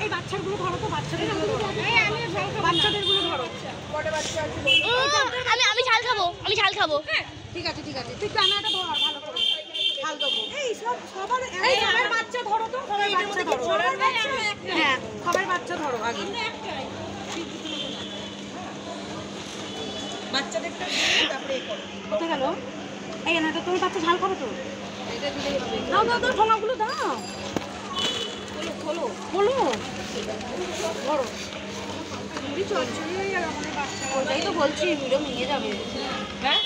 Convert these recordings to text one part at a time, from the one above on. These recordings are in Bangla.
এই বাচ্চাগুলো ধরো তো, বাচ্চাদেরগুলো ধরো। আমি ঝাল খাবো, আমি ঝাল খাবো। ঠিক আছে তুই ক্যামেরাটা ধর ভালো করে, ঝাল দেবো। এই সবার বাচ্চা ধরো তো, সবাই বাচ্চা ধরো। হ্যাঁ সবাই বাচ্চা ধরো আগে, বাচ্চাদেরটা তারপরে কোথায় গেল? এই না তো তোমার বাচ্চা ঝাল খাবে তো, দাও ঠোঙাগুলো দাও, খোলো ধরো। ওটাই তো বলছি, ভিডিও ভেঙে যাবে। হ্যাঁ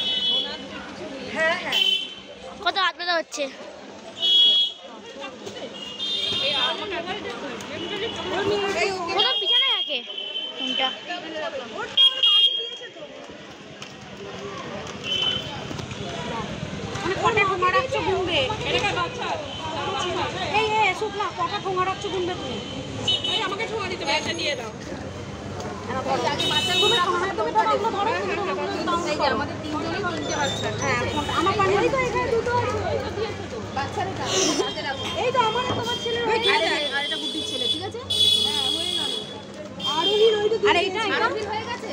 কত হাত ব্যথা হচ্ছে। ওটা পিছনে থাকে কোনটা? কটা ঠোঙা রাখছো গুনবে? এই শুকনা কটা ঠোঙা রাখছো গুনবে তুমি? আমাকে ঠোঙা দিতে হবে, একটা দিয়ে দাও। আমাদের তিনজনই তিনটে বাচ্চা। হ্যাঁ আমার পানি তো এখানে দুটো বাচ্চারা, এই তো আমার তোমার ছেলের আর এটা বুদ্ধির ছেলে, ঠিক আছে? হ্যাঁ হয়ে গেল। আর এইটা হয়ে গেছে।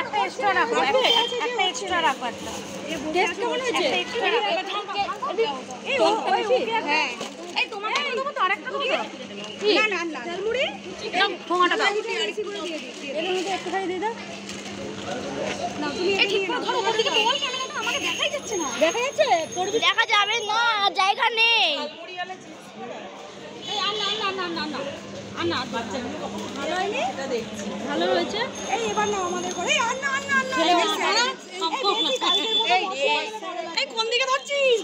একটা এক্সট্রা রাখো, একটা এক্সট্রা রাখো। একটা টেস্ট কেমন হয়েছে? এক্সট্রা রাখো। এই হ্যাঁ এই তোমার জন্য দেবো তো, আরেকটা দেবো তো। না ঝালমুড়ি দাও, ঠোঙাটা দাও, এর মধ্যে একটুখানি দিয়ে দাও। না তুমি এই ঠিক করে ধরো, ওদিকে বল, ক্যামেরাটা আমাকে দেখাই যাচ্ছে না। দেখা যাচ্ছে? দেখা যাবে না, জায়গা নেই। এই না বাচ্চাগুলো ভালো হয়নি, এটা দেখছি ভালো হয়েছে। এই এবার না আমাদের করে, এই এই কোন দিকে ধরছিস?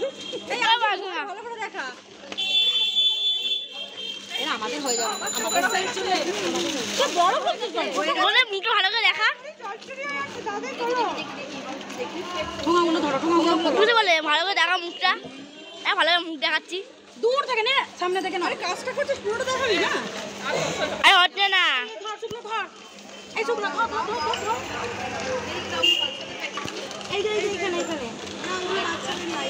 এই ভালো করে দেখা, এই আমাদের হয়ে যাবে। আমাদের সাইড চলে তো বড় করছিস বলে মুখটা ভালো করে দেখা। ঠোঙাগুলো ধরো, বুঝতে বলে ভালো করে দেখা মুখটা। হ্যাঁ ভালো করে মুখ দেখাচ্ছি। দূর থেকে নে, সামনে থেকে না। আরে কাজটা করছিস, পুরোটা দেখাবি না? আরে হচ্ছে না। ধর শুকনো ধর, এই শুকনো ধর। এই যে এখানে না আমার বাচ্চাদের নাই,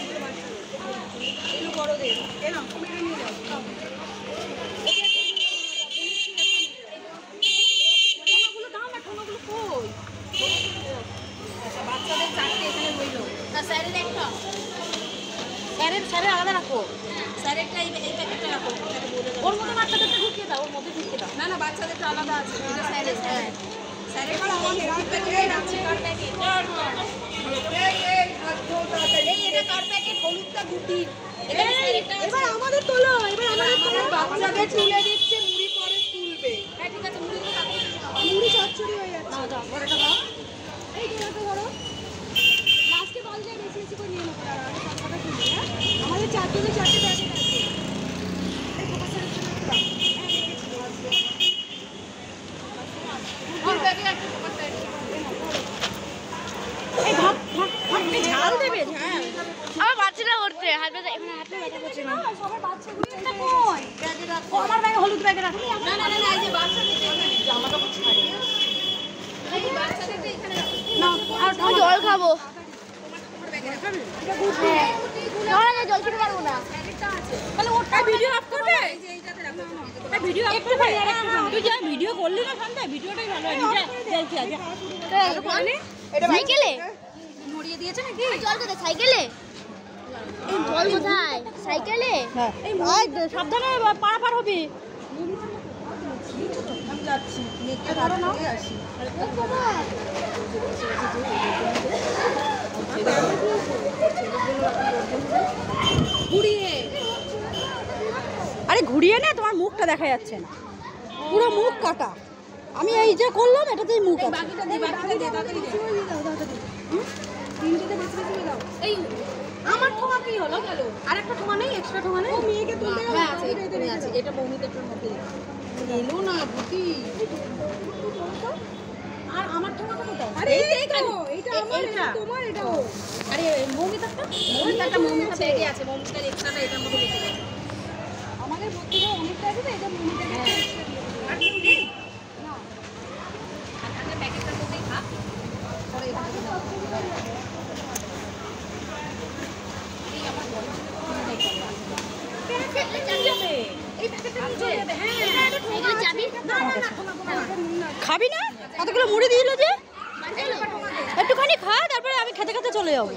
এলো বড়দের, এলো তুমি এটা নিয়ে যাও। ঠোঙাগুলো দাও না, ঠোঙাগুলো কই? বাচ্চাদের চারটে এখানে রইল না, স্যারের একটা, স্যারের আলাদা রাখো, স্যারেরটা এই প্যাকেটটা রাখো, ওর মধ্যে বাচ্চাদেরটা ঢুকিয়ে দাও, ওর মধ্যে ঢুকিয়ে দাও। না বাচ্চাদেরটা আলাদা আছে, এটা স্যারের। হ্যাঁ স্যারের প্যাকেট আছে, কার প্যাকেট? এই এটা কার প্যাকেট? হলুদটা গুটি। এবার আমাদের তোলো, বাচ্চাদের তুলে দিচ্ছে, মুড়ি পরে তুলবে। হ্যাঁ ঠিক আছে, মুড়ি চচ্চড়ি হয়ে যাচ্ছে। না দাও, বড়টা দাও। এই টোমাটো ধরো, লাস্টে বল দিয়ে বেশি করে নিয়ে নেবো। আর সবকটা তুলবে। হ্যাঁ আমাদের চারটে প্যাকেট আছে। এই ফোকাস করে দাও। এই ভাত ঝাল দেবে, ঝাল আমার বাচ্চাটা করছে হাত ব্যথা, এখানে হাত ব্যথা করছে না। সবার বাচ্চাগুলো এটা কই? ব্যাগে রাখো, আমার ব্যাগে হলুদ ব্যাগে রাখো। না এই যে বাচ্চাদেরটা এখানে, জামাটা তো ছাড়ি। এই বাচ্চাদেরটা এখানে রাখো। না আমি জল খাবো। জল খেতে পারবো না। তাহলে ওটা ভিডিও আপ করবে? এই যে এইটাতে রাখো। ভিডিও আপ করবে? তুই যা ভিডিও করলি না সন্ধ্যা, ভিডিওটাই ভালো হয়। নিজে জলছি আজ সাইকেলে মরিয়ে দিয়েছে নাকি? জল কোথায়? সাইকেলে জল কোথায়? সাইকেলে। এই সাবধানে পারাপার হবে। আমি যাচ্ছি, নেটটা ধরো না, আসি। আরে ঘুরিয়ে নে, তোমার মুখটা দেখা যাচ্ছে না, পুরো মুখ কাটা। আমি এই যে করলাম, এটাতেই মুখ আছে। বাকিটা দে, তাড়াতাড়ি দে। তিনটেতে বেশি দাও। এই আমার ঠোঙা কি হলো? গেল আরেকটা ঠোঙা নেই, এক্সট্রা ঠোঙা নেই। ও মেয়েকে তুলতে গেল। হ্যাঁ আছে, এখানে আছে, এটা বৌমিদের মধ্যে এলো না বুটি। আর আমার ঠোঙাটা কোথায়? আরে এই তো, এইটা আমার, এটা তোমার, এটা ও। আরে মৌমিতারটা ব্যাগে আছে, মৌমিতার এক্সট্রাটা এটার মধ্যে রেখে দাও। আমাদের মধ্যে অনেকটা আছে তো, এটা মৌমিতাকে এক্সট্রা দিয়ে দাও। আর কি নেই না, আর প্যাকেটটার মধ্যেই খা। পরে এটা খাবি না? কতগুলো মুড়ি দিল যে, একটুখানি খা, তারপরে আমি খেতে খেতে চলে যাবো।